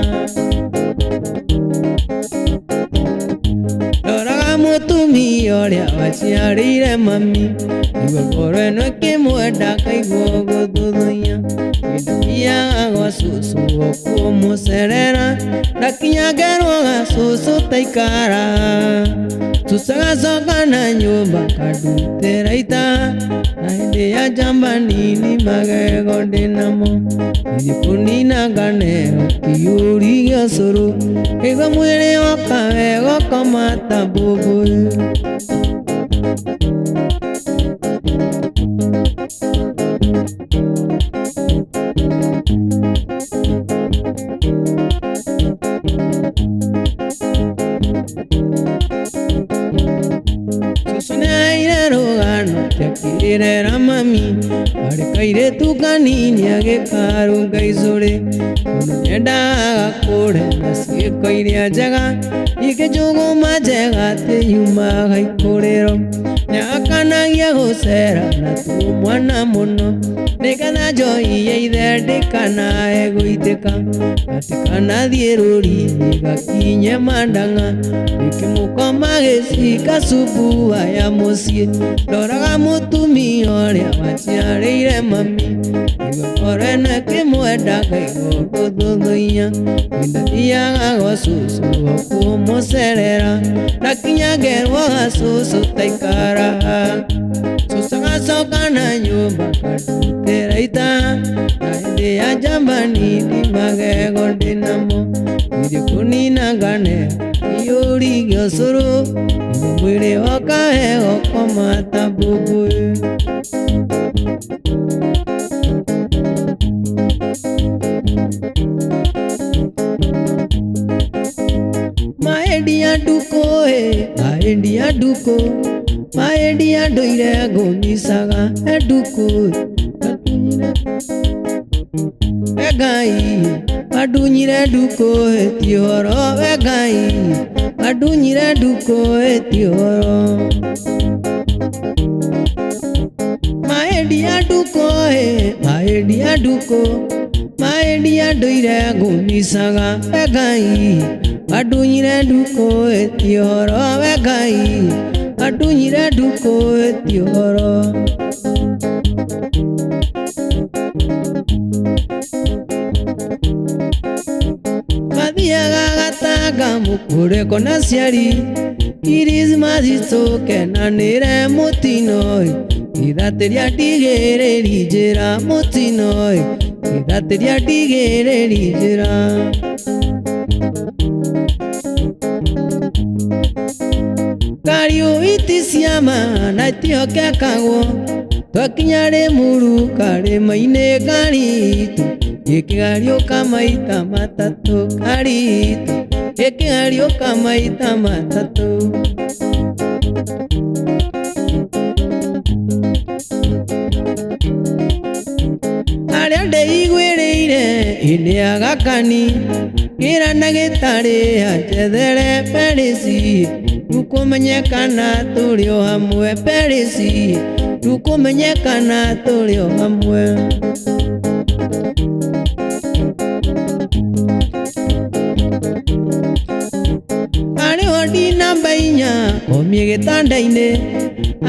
Doraga mutumi oria Waciarire mami Igogoro eno kimweda Kaigo guthuthia Indakia agwa susu Okumu serera Nakinya gerwaga susu taikara Susaga soka na nyumba Kadutera ita Na hindi ya jamba nini Magego dinamo Ijikunina ganeo Kiyuri yosuru Igo mwere wakawego Komata bubu Susune aire rugano tekire ramami arekaire tukani age karu gaizore nenda kore nasi koiria jaga ike jogo majega te yuma gai korero nyakana ya gosera na tu mwana muno nekana joyi yeithe ndikana egoiteka atikana thieruri gakinye mandanga ikimukoma gicika subu aya mucie ndoraga mutumia uria waciarĩire mami igokore na kimwenda kaigo thuthuinya ndathiaga gwa cucu okumucerera ndakinya ngerwo ga cucu taikara cucu agacoka na nyũmba kandutĩra ita na hĩndĩ ya njambani ndi magego ndinamo irio kũnina ngane iyũri gĩa ũcũrũ mwĩrĩ wakahe gũkoma ta mbũmbũĩ Endia duko maedia doire gonisaga eduko atunyire egai adunyire duko etioro egai adunyire duko etioro maedia duko maedia doire gonisaga egai adunyire duko etioro egai adunyire duko etioro mathiaga gataga mukure kona ciari Kirismasi tukenanire mutinoi ithatĩria ndigĩrĩri njĩra mutinoi ithatĩria ndigĩrĩri njĩra Kario itisiama na tioke kagwo twakinya rimuru kari maine karitu ikigario kamaita matatu karitu ikigario kamaita matatu aria ndeiguĩrĩire ine agakani kira ndagĩtarĩ anjethere perisi tukumenyekana tũrĩ o hamwe perisi tukumenyekana tũrĩ o hamwe arĩho ndi namba 4 komie gĩtanda-inĩ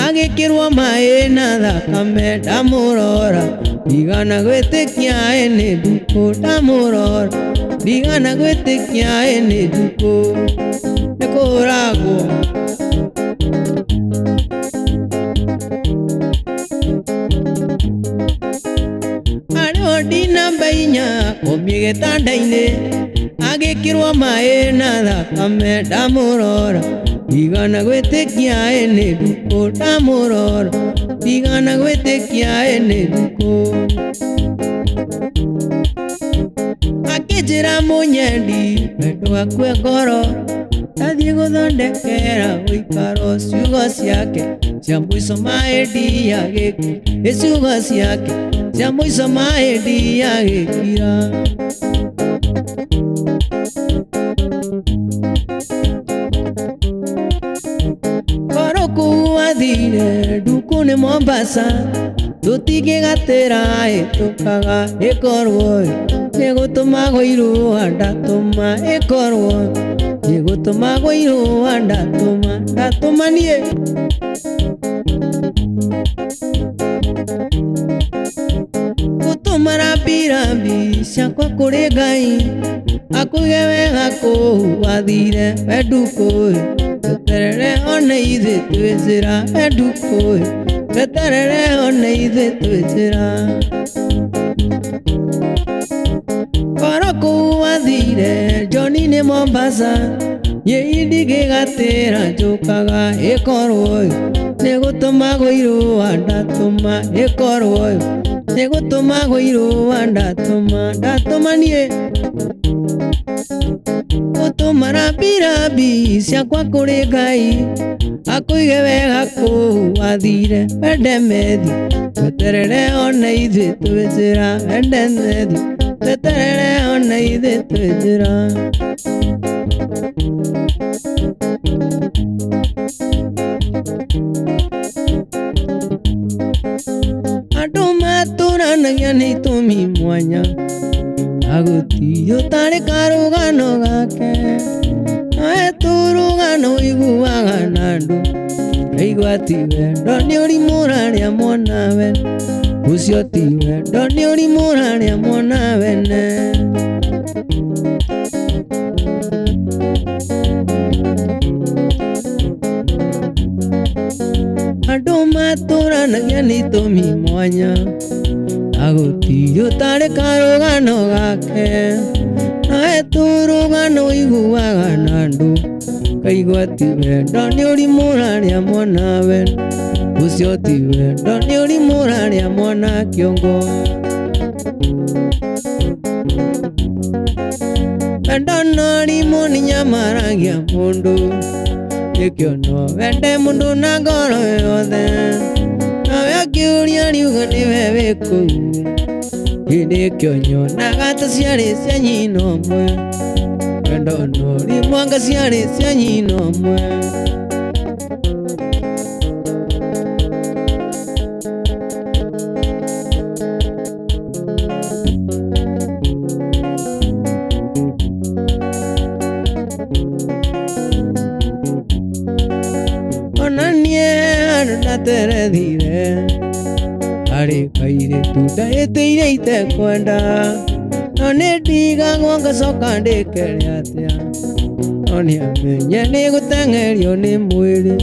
agĩkĩrwo maĩ na thakame ndamũrora ndigana gwĩtĩkia nĩ ndukũ ndamũrora ndigana gwĩtĩkia nĩ ndukũ nĩkũragwo arĩho ndi namba 4 komie gĩtanda-inĩ agĩkĩrwo maĩ na thakame ndamũrora ndigana gwĩtĩkia nĩ ndukũ ndamũrora ndigana gwĩtĩkia nĩ ndukũ akĩnjĩra mũnyendi wendo wakue ngoro athiĩ gũthondekera ũikaro ciugo ciake cia mũico ma hĩndĩ ya gĩkĩ ciugo ciake cia mũico ma hĩndĩ ya gĩkira koro kũu athire nduku nĩ Mombasa tũtingĩgatĩra hĩtũkaga ĩkorwo nĩgũtũmagwo irũa ndatũma ĩkorwo nĩgũtũmagwo irũa ndatũma niĩ gũtũma rambirambi ciakwa kũrĩ Ngai akũige wega kũu wathire we nduku weterere ona ithuĩ twĩ njĩra we nduku weterere ona ithuĩ twĩ njĩra koro kũu wathire John nĩ Mombasa ye indige gatera chokaga ekoro negutuma goiru andatuma ekoro negutuma goiru andatuma nie gutumara birabi ciakwa kuri Ngai akuige wega kuwathire wende methi weterere ona ithuĩ twĩ njĩra wende methi weterere ona ithuĩ twĩ njĩra andũ matũranagia nĩ itũmi mwanya na gũtirĩ ũtarĩ karũgano gake nawe tũrũgano ũiguaga na andũ kaigua ti wendo nĩ ũrimũraria mwana wene ũcio ti wendo nĩ ũrimũraria mwana wene andũ matũranagia nĩ itũmi mwanya na gũtirĩ ũtarĩ karũgano gake nawe tũrũgano ũiguaga na andũ kaigua ti wendo nĩ ũrimũraria mwana wene ũcio ti wendo nĩ ũrimũraria mwana kĩongo wendo no ũrimũ nĩ nyamaragia mũndũ nĩkĩo no wende mũndũ na ngoro yothe nawe akĩũria riuga nĩwe wĩ kũu hĩndĩ ĩkĩo nyonaga ta ciarĩ cia nyina ũmwe wendo no ũrimũ anga ciarĩ cia nyina ũmwe terethire harĩ kairĩtu ndaĩtĩire itekwenda no nĩ ndigagwo ngacoka ndĩkere atĩa no nĩ amenye nĩ gũteng'erio nĩ mwĩrĩ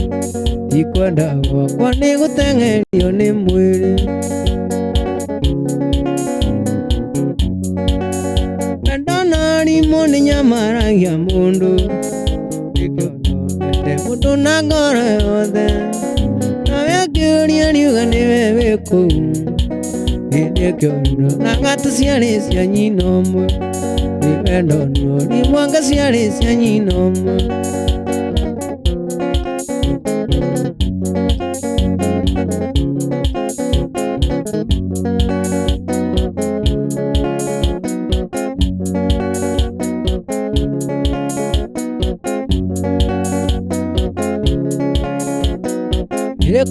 ikwenda gwakwa nĩ gũteng'erio nĩ mwĩrĩ wendo no ũrimũ nĩ nyamaragia mũndũ nĩkĩo no wende mũndũ na ngoro yothe akĩũria riuga nĩwe wĩ kũu hĩndĩ ĩkĩo nyonaga ta ciarĩ cia nyina ũmwe nĩ wendo no ũrimũ anga ciarĩ cia nyina ũmwe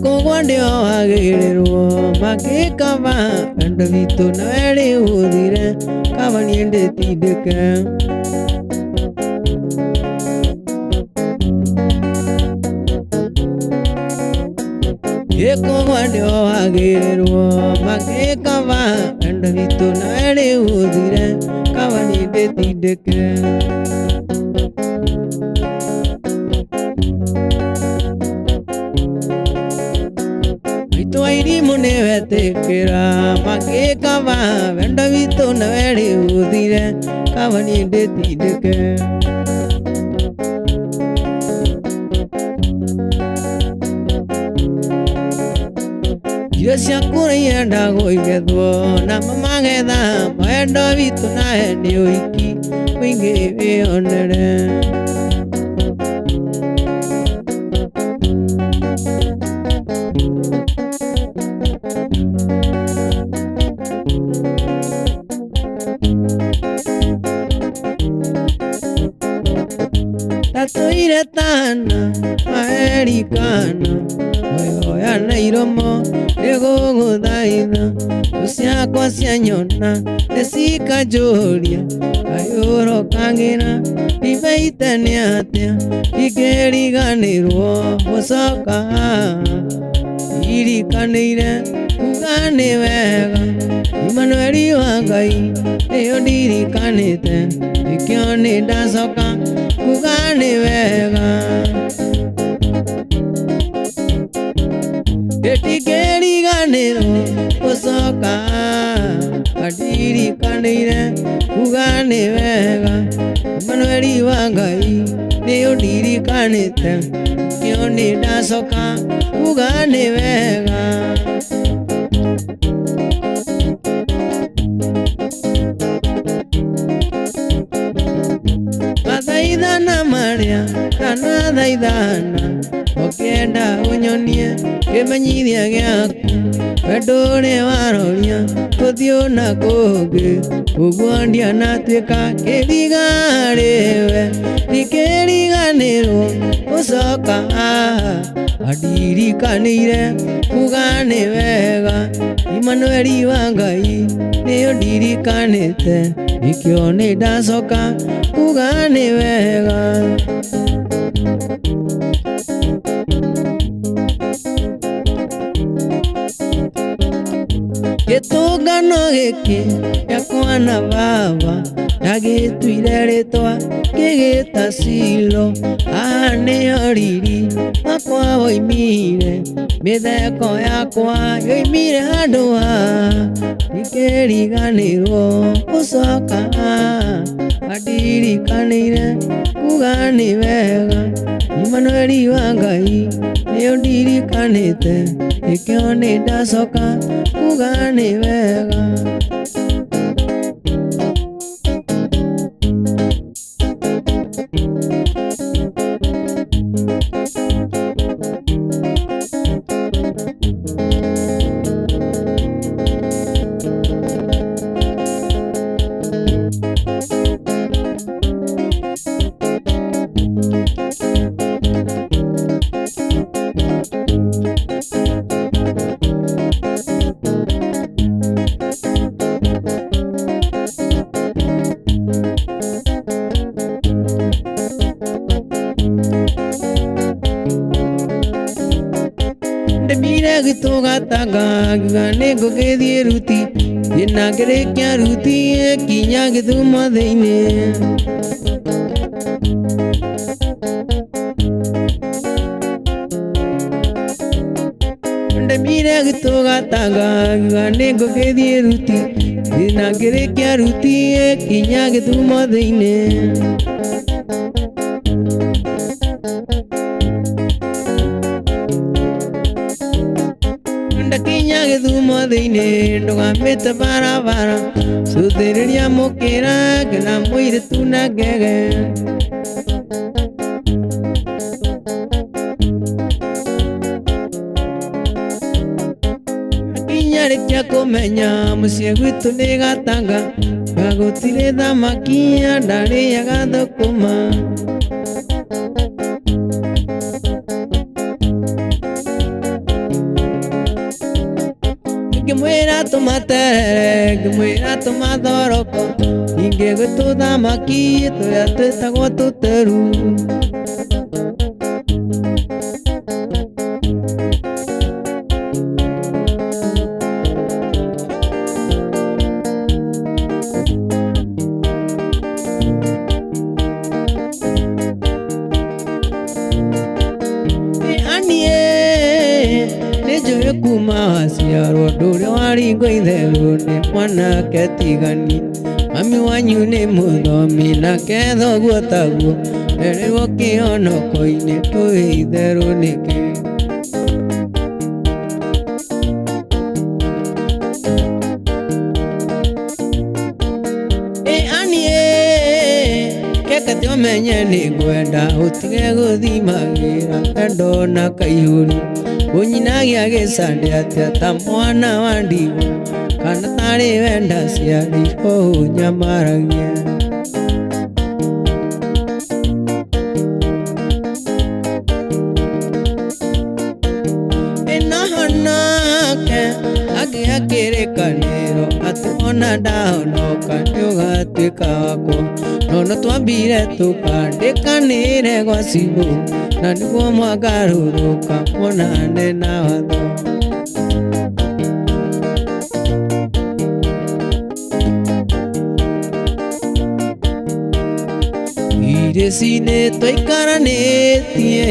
kũgwa ndio wagĩrĩrwo makĩkaba wendo witũ na werĩ ũthire kaba niĩ ndĩtindĩke kũgwa ndio wagĩrĩrwo makĩkaba wendo witũ na werĩ ũthire kaba niĩ ndĩtindĩke irimũ nĩ wetĩkĩra makĩkaba wendo witũ na werĩ ũthire kaba niĩ ndĩtindĩke irio cia kũrĩa ndagwo igethwo na magetha wendo witũ nawe nĩ ũhiki mũingĩ wĩonere tatuire tana maerikana oya na iromo nĩgũgũthaitha ciakwa cia nyona nĩcikanjũria kayũrũkagĩra ndimeite nĩ atĩa ingĩriganĩrwo gũcoka irikanĩire kuga nĩ wega Imanueli wa Ngai nĩyo ndirikanĩte nĩkĩo nĩ ndacoka kuga nĩ wega ndĩtingĩriganĩrwo gũcoka adiri kanire ugane vega Manueli wangai ne odiri kanite kione dasoka ugane vega Daidana Maria kana daidana okenda unyonie kemenyithia giaku Pedore waroria tuthio na kungi ugwandia na twika kirigarewe nikiriganirwo ucoka adirikanire ugane wega Emmanueli wangai niyo ndirikanite ikio ni ndacoka ugane wega Gĩtũngano gĩkĩ gĩakwa na baba ndagĩtuire rĩtwa ngĩgĩta Silo nĩyo riri wakwa woimire mĩtheko yakwa yoimire handũ ikĩriganĩrwo gũcoka andirikanĩire kuga nĩ wega Emmanueli wangai nĩyo ndirikanĩte nĩkĩo nĩ ndacoka kuga nĩ wega Ndemire gĩtũgatanga ngiga nĩngũgĩthiĩ ruti na ngĩrĩkia ruti kinya Gĩthumo thĩinĩ Ndemire gĩtũgatanga ngiga nĩngũgĩthiĩ ruti na ngĩrĩkia ruti kinya Gĩthumo thĩinĩ Kinya Gĩthumo thĩinĩ ndũgamĩte barabara cuthĩrĩria mũkĩra ngĩna mũirĩtu na ngege Kinya rĩkia kũmenya mũciĩ gwitũ nĩ Gatanga na gũtirĩ thamaki ndarĩaga thũkũma Ngĩmwĩra tũmaterere ngĩmwĩra tũmathoroko ningĩ gũtũthamaki tũrĩa twĩtagwo tũteru Kuma waciarwo ndũrĩa waringwo itherũ nĩ mwanake tigani mami wanyu nĩ mũthomi nake thoguo taguo erirwo kĩonoko-inĩ tũĩ itherũ nĩkĩ Kete ũmenye nĩ ngwenda ũtige gũthimagĩra wendo na kaihũri Ũnyinagia gĩcande atĩa ta mwana wa ndigwa kana tarĩ wenda ciarĩ ũnyamaragia Ĩnoho nake agĩa kĩrĩkanĩro atĩ ona ndahonoka nĩũgatuĩka wakwa no twambire tũkandĩkanĩre gwa Cibũ na nĩguo mwagarũrũka mwonane na watho Irĩci-inĩ twaikaranĩtie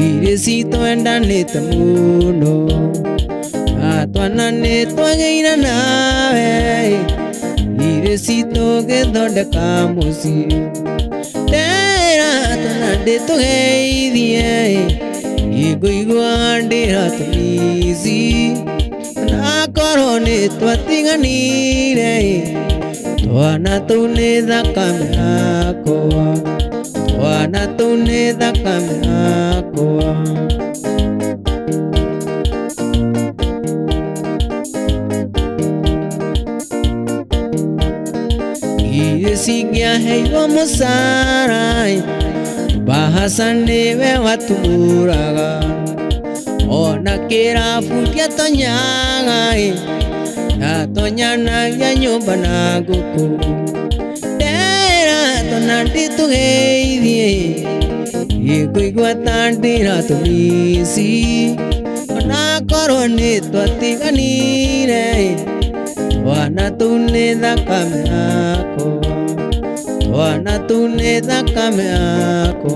irĩci twendanĩte mũno twana nĩ twagĩire nawe irĩ citũ gĩthondeka mũciĩ ndera twana ndĩtũgeithie ngĩigua ndĩratũmici nakorwo nĩ twatiganire twana tũu nĩ thakame yakwa twana tũu nĩ thakame yakwa irĩ cingĩaheirwo mũcara Bahasa nĩwe watũmũraga ona kĩrabu gĩatonyaga atonyanagia nyũmba na ngũkũ ndera twana ndĩtũgeithie ngĩigua ta ndĩratũmici onakorwo nĩ twatiganire twana tũu nĩ thakame yakwa twana tũu nĩ thakame yakwa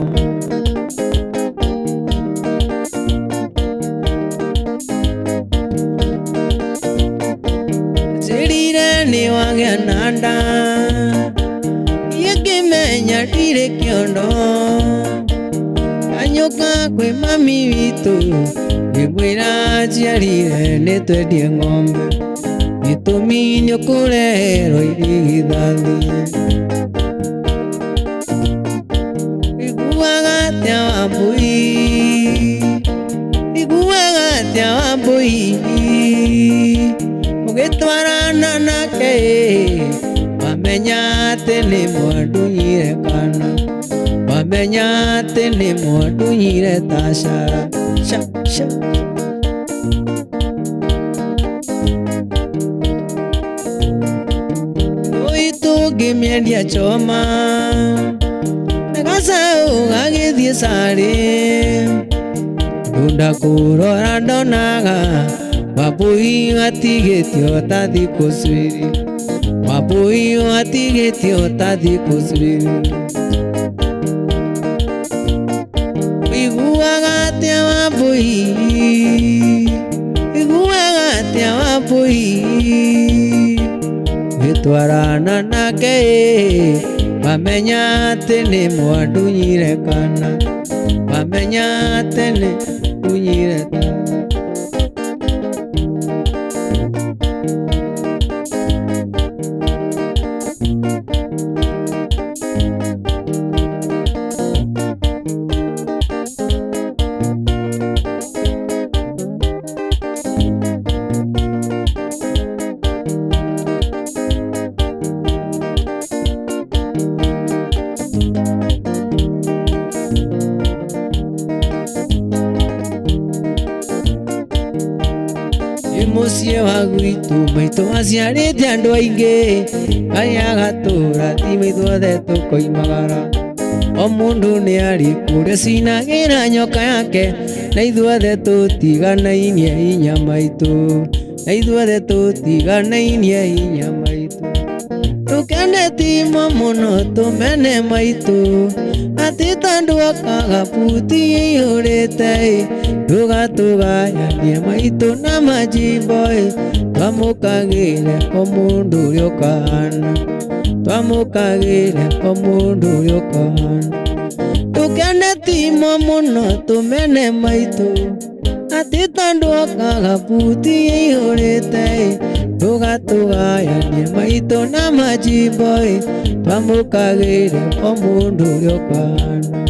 njĩrire nĩ wagĩa na nda ngĩmenya ndirĩ kĩondo nganyũka kwĩ mami witũ ngĩmwĩra njiarire nĩ twendie ng'ombe gĩtũmi nĩũkũreherwo irigithathi iguaga atĩa Wambui iguaga atĩa Wambui ũgĩtwarana nake wamenya atĩ nĩ mwandunyire kana wamenya atĩ nĩ mwandunyire ta cara ngĩmĩendia choma na gacaũ gagĩthiĩ carĩ ndunda kũrora ndonaga Wambui atigĩtio ta thikũ cĩrĩ Wambui atigĩtio ta thikũ cĩrĩ iguaga atĩa Wambui iguaga atĩa Wambui gĩtwarana nake wamenya atĩ nĩ mwandunyire kana wamenya atĩ nĩ ndunyire ta mũciĩ wa gwitũ maitũ aciarĩte andũ aingĩ Ngai agatũra ti maitũ othe tũkoimagara o mũndũ nĩ arĩ kũrĩa cinagĩra nyoka yake na ithuothe tũtiganainie hinya maitũ na ithuothe tũtiganainie hinya maitũ tũkene timo mũno tũmene maitũ atĩ tondũ okaga puti ĩihũrĩte tũgatũgayanie maitũ na majimbo twamũkagĩre o mũndũ ũrĩa ũkahana twamũkagĩre o mũndũ ũrĩa ũkahana tũkene timo mũno tũmene maitũ atĩ tondũ okaga puti ĩihũrĩte tũgatũgayanie maitũ na majimbo twamũkagĩre o mũndũ ũrĩa ũkahana